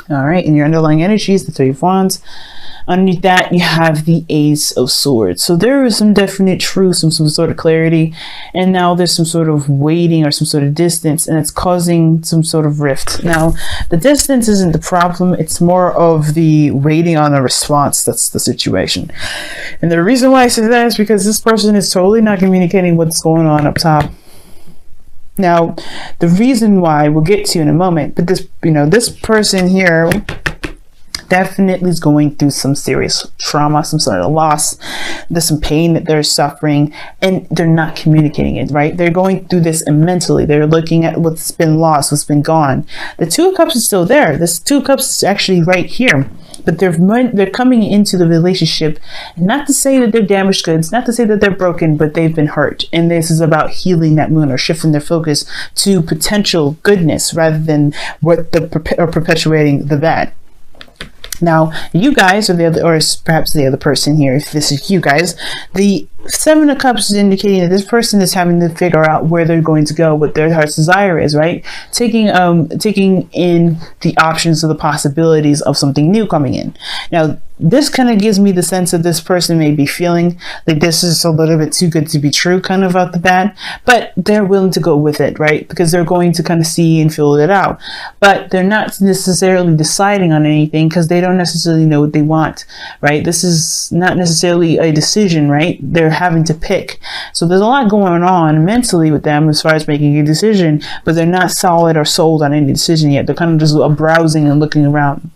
All right, in your underlying energies, the Three of Wands. Underneath that, you have the Ace of Swords. So there is some definite truth, some sort of clarity, and now there's some sort of waiting or some sort of distance, and it's causing some sort of rift. Now, the distance isn't the problem, it's more of the waiting on a response that's the situation. And the reason why I say that is because this person is totally not communicating what's going on up top. Now, the reason why we'll get to in a moment, but this person here definitely is going through some serious trauma, some sort of loss. There's some pain that they're suffering, and they're not communicating it, right? They're going through this mentally. They're looking at what's been lost, what's been gone. The Two of Cups is still there. This Two of Cups is actually right here, but they're coming into the relationship, not to say that they're damaged goods, not to say that they're broken, but they've been hurt. And this is about healing that wound or shifting their focus to potential goodness rather than perpetuating the bad. Now, you guys, or perhaps the other person here, if this is you guys, the Seven of Cups is indicating that this person is having to figure out where they're going to go, what their heart's desire is, right? Taking in the options or the possibilities of something new coming in. Now, this kind of gives me the sense that this person may be feeling like this is a little bit too good to be true, kind of out the bat, but they're willing to go with it, right? Because they're going to kind of see and feel it out, but they're not necessarily deciding on anything because they don't necessarily know what they want, right? This is not necessarily a decision, right? They're having to pick. So there's a lot going on mentally with them as far as making a decision, but they're not solid or sold on any decision yet. They're kind of just browsing and looking around.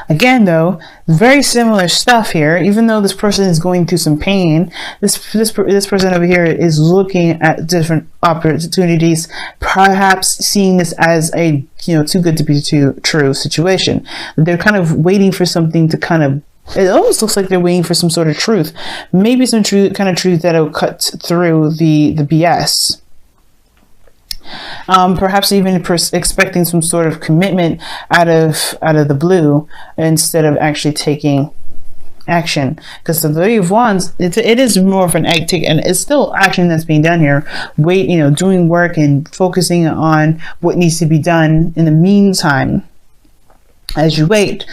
Again, though, very similar stuff here. Even though this person is going through some pain, this person over here is looking at different opportunities, perhaps seeing this as a too good to be true situation. They're kind of waiting for something to kind of. It almost looks like they're waiting for some sort of truth, maybe some truth that'll cut through the BS. Perhaps even expecting some sort of commitment out of the blue instead of actually taking action, because the Three of Wands, it is more of an act, and it's still action that's being done here. Doing work and focusing on what needs to be done in the meantime as you wait.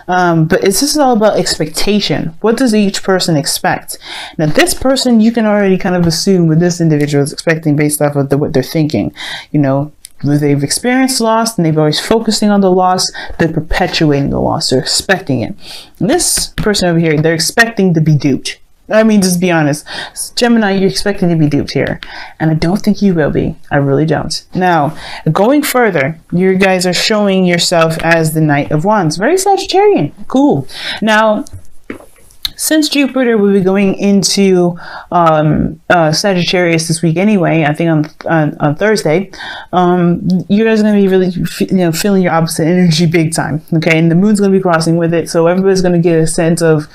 But this is all about expectation. What does each person expect? Now, this person, you can already kind of assume what this individual is expecting based off of what they're thinking. They've experienced loss and they've always focusing on the loss. They're perpetuating the loss. They're expecting it. And this person over here, they're expecting to be duped. I mean, just be honest. Gemini, you're expecting to be duped here. And I don't think you will be. I really don't. Now, going further, you guys are showing yourself as the Knight of Wands. Very Sagittarian. Cool. Now, since Jupiter will be going into Sagittarius this week anyway, I think on Thursday, you guys are going to be really feeling your opposite energy big time. Okay, and the moon's going to be crossing with it, so everybody's going to get a sense of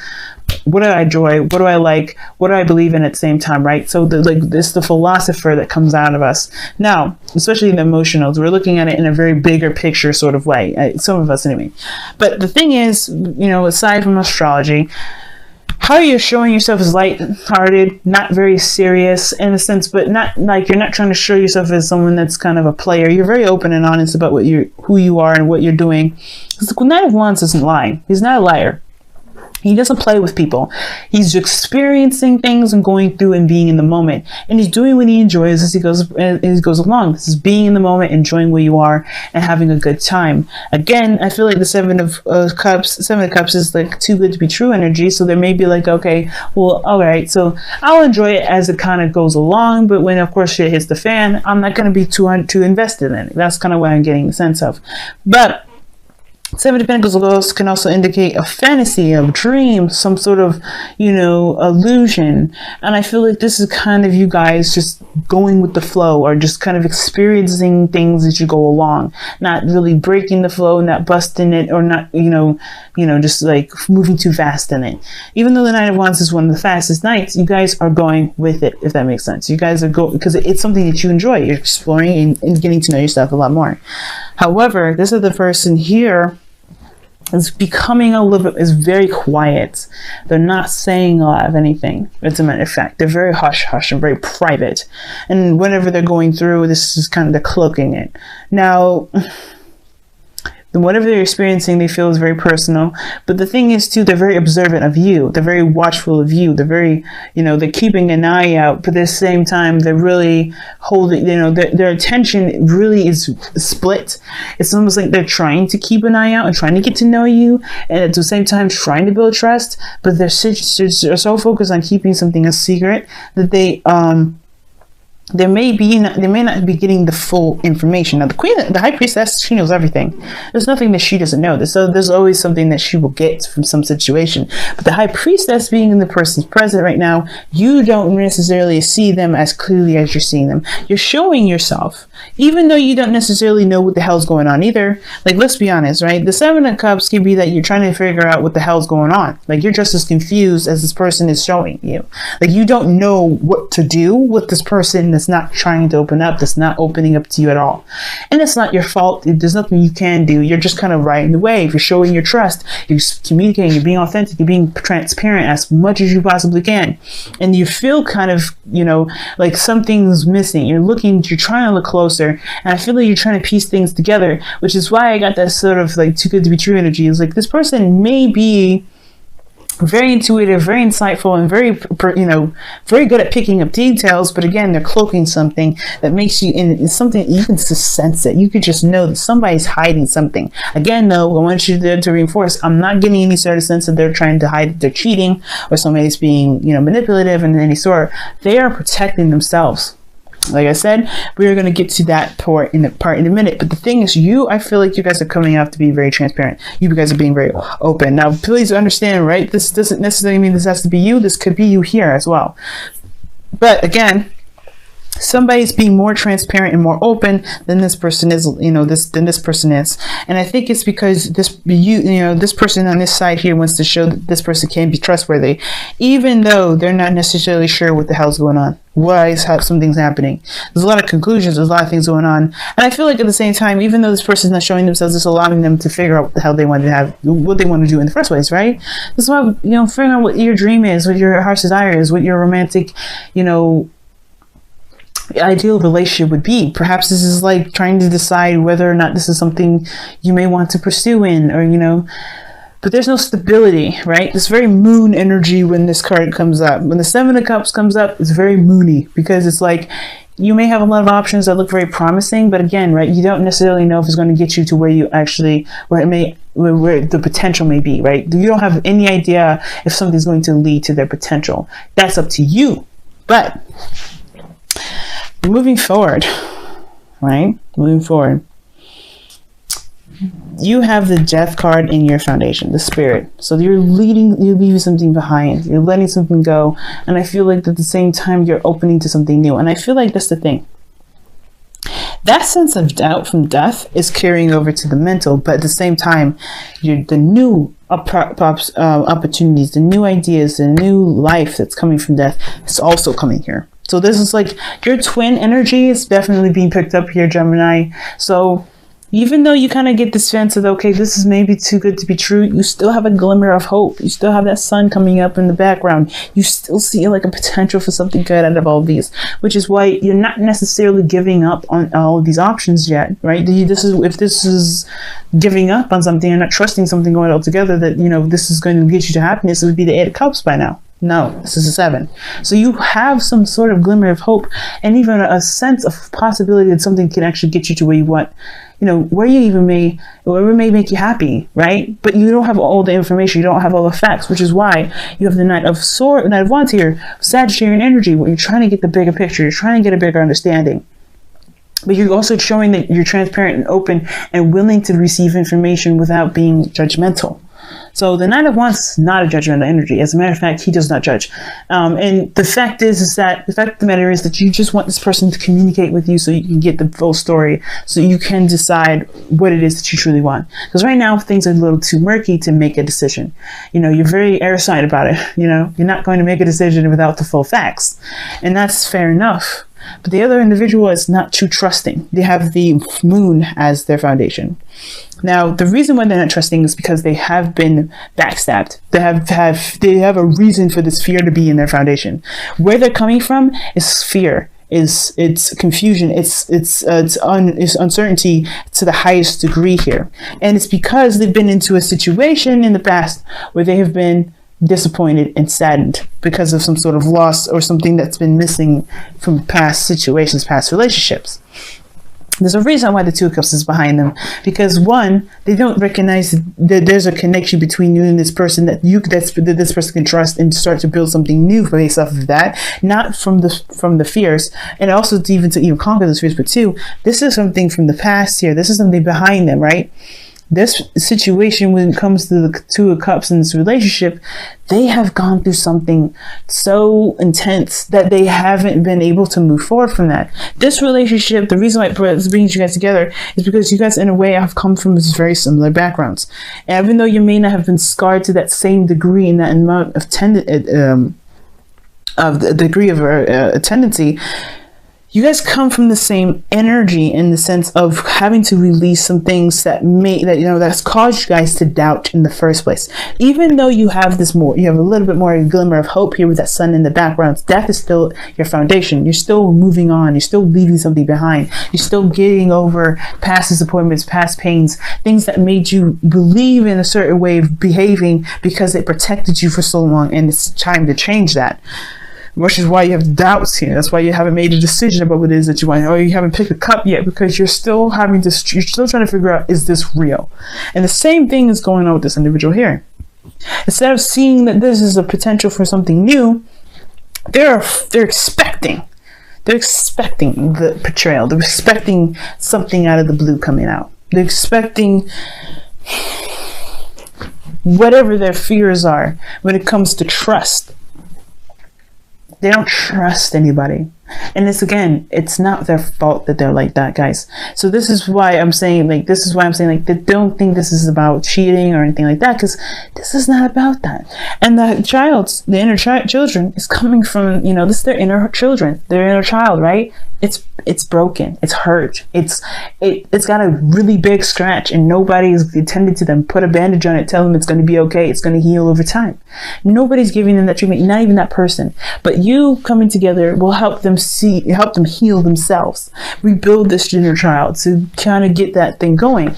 what do I enjoy, what do I like, what do I believe in at the same time, right? So this the philosopher that comes out of us now, especially the emotionals. We're looking at it in a very bigger picture sort of way, some of us anyway. But the thing is, aside from astrology, how you're showing yourself as light-hearted, not very serious in a sense, but not like you're not trying to show yourself as someone that's kind of a player. You're very open and honest about who you are and what you're doing. The Knight of Wands doesn't lie. He's not a liar. He doesn't play with people. He's experiencing things and going through and being in the moment. And he's doing what he enjoys as he goes along. This is being in the moment, enjoying where you are, and having a good time. Again, I feel like the Seven of Cups is like too good to be true energy. So there may be like, okay, well, all right, so I'll enjoy it as it kind of goes along. But when, of course, shit hits the fan, I'm not going to be too invested in it. That's kind of what I'm getting the sense of. But Seven of Pentacles can also indicate a fantasy, a dream, some sort of, illusion. And I feel like this is kind of you guys just going with the flow, or just kind of experiencing things as you go along, not really breaking the flow, not busting it, or not, just like moving too fast in it. Even though the Knight of Wands is one of the fastest knights, you guys are going with it, if that makes sense. You guys are going because it's something that you enjoy. You're exploring and getting to know yourself a lot more. However, this other person here is becoming is very quiet. They're not saying a lot of anything. As a matter of fact, they're very hush-hush and very private. And whenever they're going through, this is kind of the cloaking it. Now, whatever they're experiencing, they feel is very personal. But the thing is too, they're very observant of you. They're very watchful of you. They're very, they're keeping an eye out, but at the same time, they're really holding, their attention really is split. It's almost like they're trying to keep an eye out and trying to get to know you, and at the same time trying to build trust, but they're so focused on keeping something a secret that they may not be getting the full information. Now, the high priestess, she knows everything. There's nothing that she doesn't know. There's always something that she will get from some situation. But the high priestess, being in the person's present right now, you don't necessarily see them as clearly as you're seeing them. You're showing yourself, even though you don't necessarily know what the hell's going on either. Like, let's be honest, right? The Seven of Cups can be that you're trying to figure out what the hell's going on. Like, you're just as confused as this person is showing you. Like, you don't know what to do with this person that's not trying to open up, that's not opening up to you at all. And it's not your fault. There's nothing you can do. You're just kind of riding the wave. You're showing your trust. You're communicating. You're being authentic. You're being transparent as much as you possibly can. And you feel kind of, like something's missing. You're trying to look closer. And I feel like you're trying to piece things together, which is why I got that sort of like too good to be true energy. It's like this person may be very intuitive, very insightful, and very good at picking up details. But again, they're cloaking something that makes you, and it's something you can just sense it. You could just know that somebody's hiding something. Again, though, I want you to reinforce, I'm not getting any sort of sense that they're trying to hide, they're cheating, or somebody's being, manipulative in any sort. They are protecting themselves. Like I said, we are going to get to that part in a minute. But the thing is, I feel like you guys are coming out to be very transparent. You guys are being very open. Now, please understand, right? This doesn't necessarily mean this has to be you. This could be you here as well. But again, somebody's being more transparent and more open than this person is, than this person is. And I think it's because this person on this side here wants to show that this person can be trustworthy, even though they're not necessarily sure what the hell's going on. Why something's happening? There's a lot of conclusions. There's a lot of things going on. And I feel like at the same time, even though this person's not showing themselves, it's allowing them to figure out what the hell they want to do in the first place, right? This is why, figuring out what your dream is, what your heart's desire is, what your romantic, ideal relationship would be. Perhaps this is like trying to decide whether or not this is something you may want to pursue but there's no stability, right? This very moon energy when this card comes up. When the Seven of Cups comes up, it's very moony, because it's like you may have a lot of options that look very promising, but again, right, you don't necessarily know if it's going to get you to where the potential may be, right? You don't have any idea if something's going to lead to their potential. That's up to you. But moving forward, right? Moving forward, you have the Death card in your foundation, the Spirit. So you're leaving something behind. You're letting something go. And I feel like at the same time, you're opening to something new. And I feel like that's the thing. That sense of doubt from death is carrying over to the mental, but at the same time, the new opportunities, the new ideas, the new life that's coming from death is also coming here. So this is like your twin energy is definitely being picked up here, Gemini. So even though you kind of get this sense of, okay, this is maybe too good to be true, you still have a glimmer of hope. You still have that sun coming up in the background. You still see like a potential for something good out of all of these, which is why you're not necessarily giving up on all of these options yet, right? If this is giving up on something and not trusting something going altogether that, this is going to get you to happiness, it would be the Eight of Cups by now. No, this is a 7. So you have some sort of glimmer of hope and even a sense of possibility that something can actually get you to where you want, wherever may make you happy, right? But you don't have all the information. You don't have all the facts, which is why you have the Knight of Wands here, Sagittarian energy, where you're trying to get the bigger picture. You're trying to get a bigger understanding. But you're also showing that you're transparent and open and willing to receive information without being judgmental. So the Knight of Wands is not a judgmental energy. As a matter of fact, he does not judge. And the fact of the matter is that you just want this person to communicate with you so you can get the full story, so you can decide what it is that you truly want. Because right now, things are a little too murky to make a decision. You're very airtight about it. You're not going to make a decision without the full facts. And that's fair enough. But the other individual is not too trusting. They have the moon as their foundation. Now, the reason why they're not trusting is because they have been backstabbed. They have a reason for this fear to be in their foundation. Where they're coming from is fear. it's confusion, it's uncertainty to the highest degree here. And it's because they've been into a situation in the past where they have been disappointed and saddened because of some sort of loss or something that's been missing from past situations, past relationships. There's a reason why the Two of Cups is behind them, because one, they don't recognize that there's a connection between you and this person that this person can trust and start to build something new based off of that, not from the fears, and also to even conquer those fears. But two, this is something from the past here. This is something behind them, right? This situation, when it comes to the Two of Cups in this relationship, they have gone through something so intense that they haven't been able to move forward from that. This relationship, the reason why it brings you guys together is because you guys, in a way, have come from very similar backgrounds. And even though you may not have been scarred to that same degree in that amount of degree of a tendency, you guys come from the same energy in the sense of having to release some things that's caused you guys to doubt in the first place. Even though you have you have a little bit more of a glimmer of hope here with that sun in the background, that is still your foundation. You're still moving on. You're still leaving something behind. You're still getting over past disappointments, past pains, things that made you believe in a certain way of behaving because it protected you for so long, and it's time to change that. Which is why you have doubts here. That's why you haven't made a decision about what it is that you want, or you haven't picked a cup yet, because you're still trying to figure out, is this real? And the same thing is going on with this individual here. Instead of seeing that this is a potential for something new, they're expecting the betrayal. They're expecting something out of the blue coming out. They're expecting whatever their fears are when it comes to trust. They don't trust anybody. And it's not their fault that they're like that, guys. So this is why I'm saying, they don't think this is about cheating or anything like that, because this is not about that. And the inner children is coming from, this is their inner children, their inner child, right? It's broken, it's hurt, it's got a really big scratch, and nobody's attended to them, put a bandage on it, tell them it's going to be okay, it's going to heal over time. Nobody's giving them that treatment, not even that person. But you coming together will help them heal themselves, rebuild this inner child to kind of get that thing going,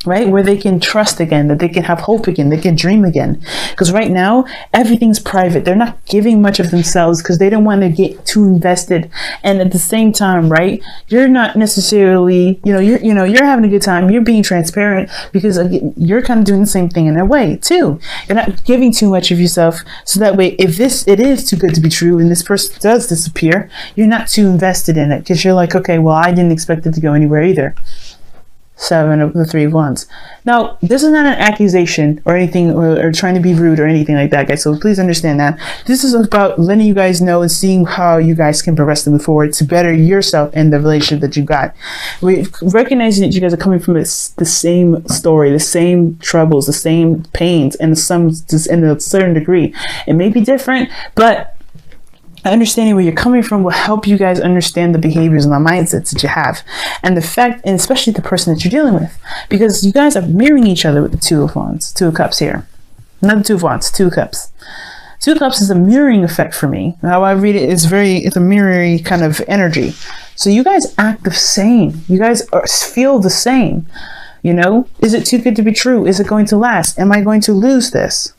right? Where they can trust again, that they can have hope again, they can dream again. Because right now, everything's private. They're not giving much of themselves because they don't want to get too invested. And at the same time, right, you're not necessarily, you're having a good time. You're being transparent because you're kind of doing the same thing in a way too. You're not giving too much of yourself. So that way, if it is too good to be true and this person does disappear, you're not too invested in it because you're like, okay, well, I didn't expect it to go anywhere either. 7 of the 3 of Wands. Now, this is not an accusation or anything, or trying to be rude or anything like that, guys. So please understand that. This is about letting you guys know and seeing how you guys can progress to move forward to better yourself in the relationship that you got. We're recognizing that you guys are coming from the same story, the same troubles, the same pains, and in a certain degree. It may be different, but understanding where you're coming from will help you guys understand the behaviors and the mindsets that you have, and especially the person that you're dealing with, because you guys are mirroring each other with the Two of Wands, Two of Cups here. Not the Two of Wands, Two of Cups. Two of Cups is a mirroring effect for me. How I read it is it's a mirroring kind of energy. So you guys act the same. You guys feel the same. Is it too good to be true? Is it going to last? Am I going to lose this?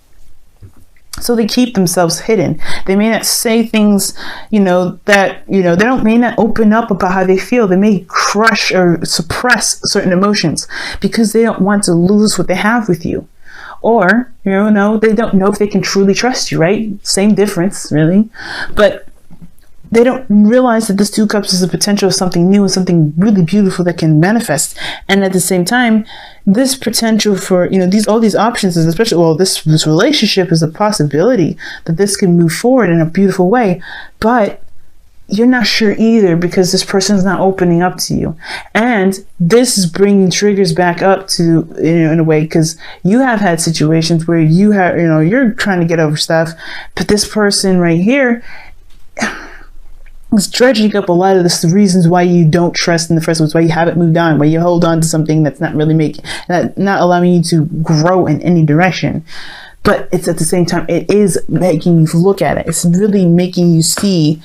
So they keep themselves hidden. They may not say things, they may not open up about how they feel. They may crush or suppress certain emotions because they don't want to lose what they have with you. Or, they don't know if they can truly trust you, right? Same difference, really. But they don't realize that this Two of Cups is the potential of something new and something really beautiful that can manifest. And at the same time, this potential for, all these options is this relationship is a possibility that this can move forward in a beautiful way. But you're not sure either because this person's not opening up to you. And this is bringing triggers back up to, in a way, because you have had situations where you're trying to get over stuff, but this person right here, it's dredging up a lot of the reasons why you don't trust in the first place, why you haven't moved on, why you hold on to something that's not really not allowing you to grow in any direction. But it's at the same time, it is making you look at it. It's really making you see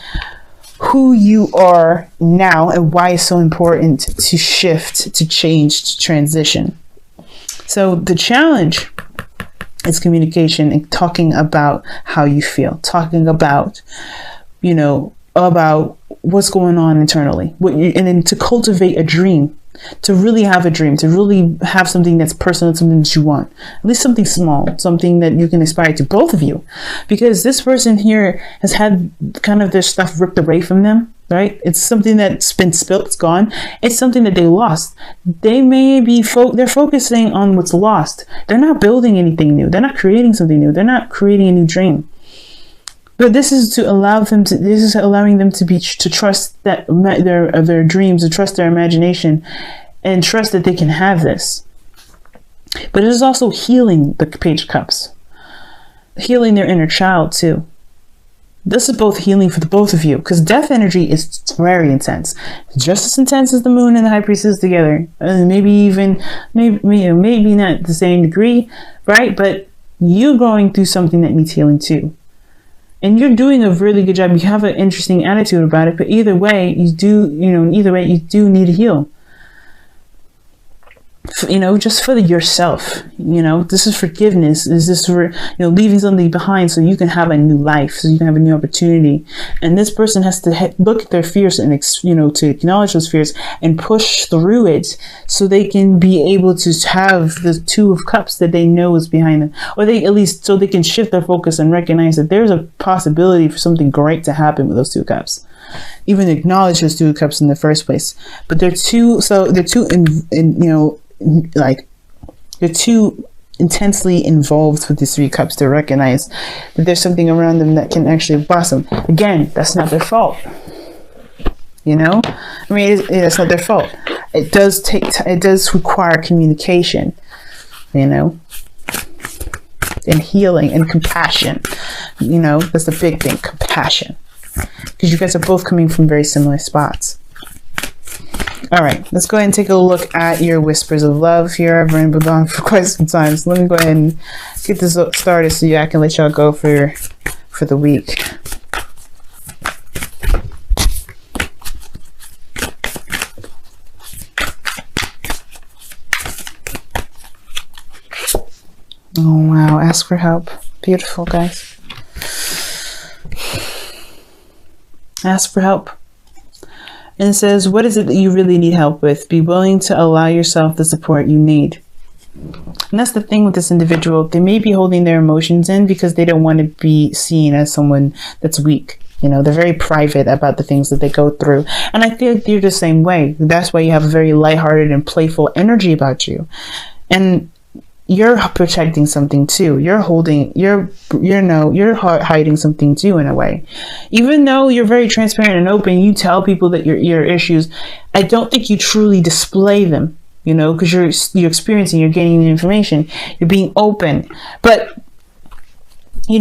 who you are now and why it's so important to shift, to change, to transition. So the challenge is communication and talking about how you feel, talking about, about what's going on internally, and then to cultivate a dream, to really have a dream, to really have something that's personal, something that you want, at least something small, something that you can aspire to, both of you, because this person here has had kind of their stuff ripped away from them, right? It's something that's been spilt, it's gone. It's something that they lost. They may be, they're focusing on what's lost. They're not building anything new. They're not creating something new. They're not creating a new dream. But this is to allow them to, this is allowing them to trust that their dreams, to trust their imagination, and trust that they can have this. But it is also healing the Page of Cups, healing their inner child too. This is both healing for the both of you, because death energy is very intense, just as intense as the moon and the high priestess together. Maybe not the same degree, right? But you're going through something that needs healing too. And you're doing a really good job. You have an interesting attitude about it, but either way, you do need to heal. Just for yourself, this is forgiveness. Is this for, leaving something behind so you can have a new life, so you can have a new opportunity. And this person has to look at their fears and, to acknowledge those fears and push through it so they can be able to have the Two of Cups that they know is behind them, or they at least, so they can shift their focus and recognize that there's a possibility for something great to happen with those Two Cups. Even acknowledge those Two of Cups in the first place. But they're too intensely involved with these Three Cups to recognize that there's something around them that can actually blossom. Again, that's not their fault. It's not their fault. It does require communication, and healing and compassion. That's the big thing, compassion, because you guys are both coming from very similar spots. All right, let's go ahead and take a look at your whispers of love here. I've been on for quite some time, so let me go ahead and get this started so I can let y'all go for the week. Oh wow, ask for help. Beautiful, guys. Ask for help. And it says, what is it that you really need help with? Be willing to allow yourself the support you need. And that's the thing with this individual. They may be holding their emotions in because they don't want to be seen as someone that's weak. They're very private about the things that they go through. And I feel like you're the same way. That's why you have a very lighthearted and playful energy about you. And you're protecting something too. You're hiding something too in a way. Even though you're very transparent and open, you tell people that your issues, I don't think you truly display them, because you're experiencing, you're gaining the information, you're being open. But you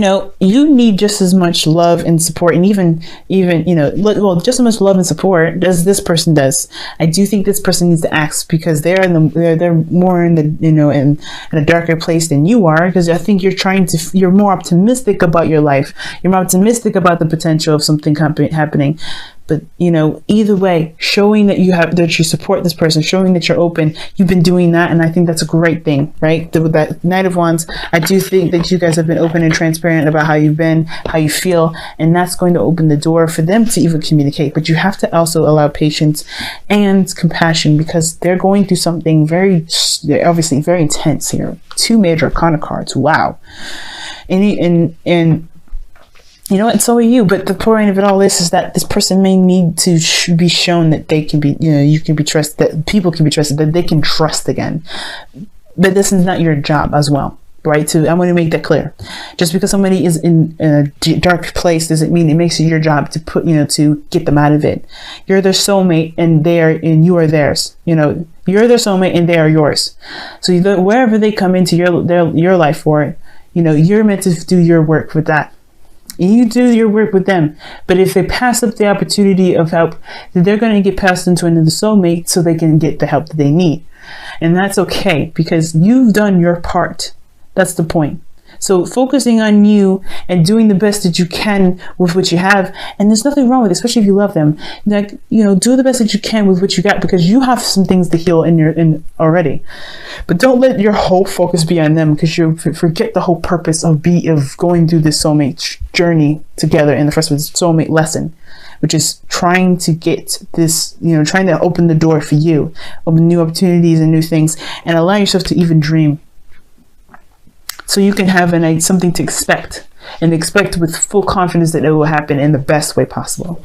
need just as much love and support, and even just as much love and support as this person does. I do think this person needs to ask, because they're more in the in a darker place than you are, because I think you're more optimistic about your life. You're more optimistic about the potential of something happening. But either way, showing that you support this person, showing that you're open, you've been doing that, and I think that's a great thing, right? With that Knight of Wands, I do think that you guys have been open and transparent about how you've been, how you feel, and that's going to open the door for them to even communicate. But you have to also allow patience and compassion, because they're going through something they're obviously very intense here. 2 major arcana cards, wow, and and so are you. But the point of it all is that this person may need to be shown that they can be, you can be trusted, that people can be trusted, that they can trust again. But this is not your job as well, right? So I want to make that clear. Just because somebody is in a dark place doesn't mean it makes it your job to to get them out of it. You're their soulmate, and you are theirs. You're their soulmate, and they are yours. So wherever they come into your life for, you're meant to do your work with that. You do your work with them. But if they pass up the opportunity of help, then they're going to get passed into another soulmate so they can get the help that they need. And that's okay, because you've done your part. That's the point. So focusing on you and doing the best that you can with what you have, and there's nothing wrong with it, especially if you love them. Like, you know, do the best that you can with what you got, because you have some things to heal in already. But don't let your whole focus be on them, because you forget the whole purpose of going through this soulmate journey together in the first place, soulmate lesson, which is trying to get this, you know, trying to open the door for you, open new opportunities and new things, and allow yourself to even dream. So you can have something to expect, and expect with full confidence that it will happen in the best way possible.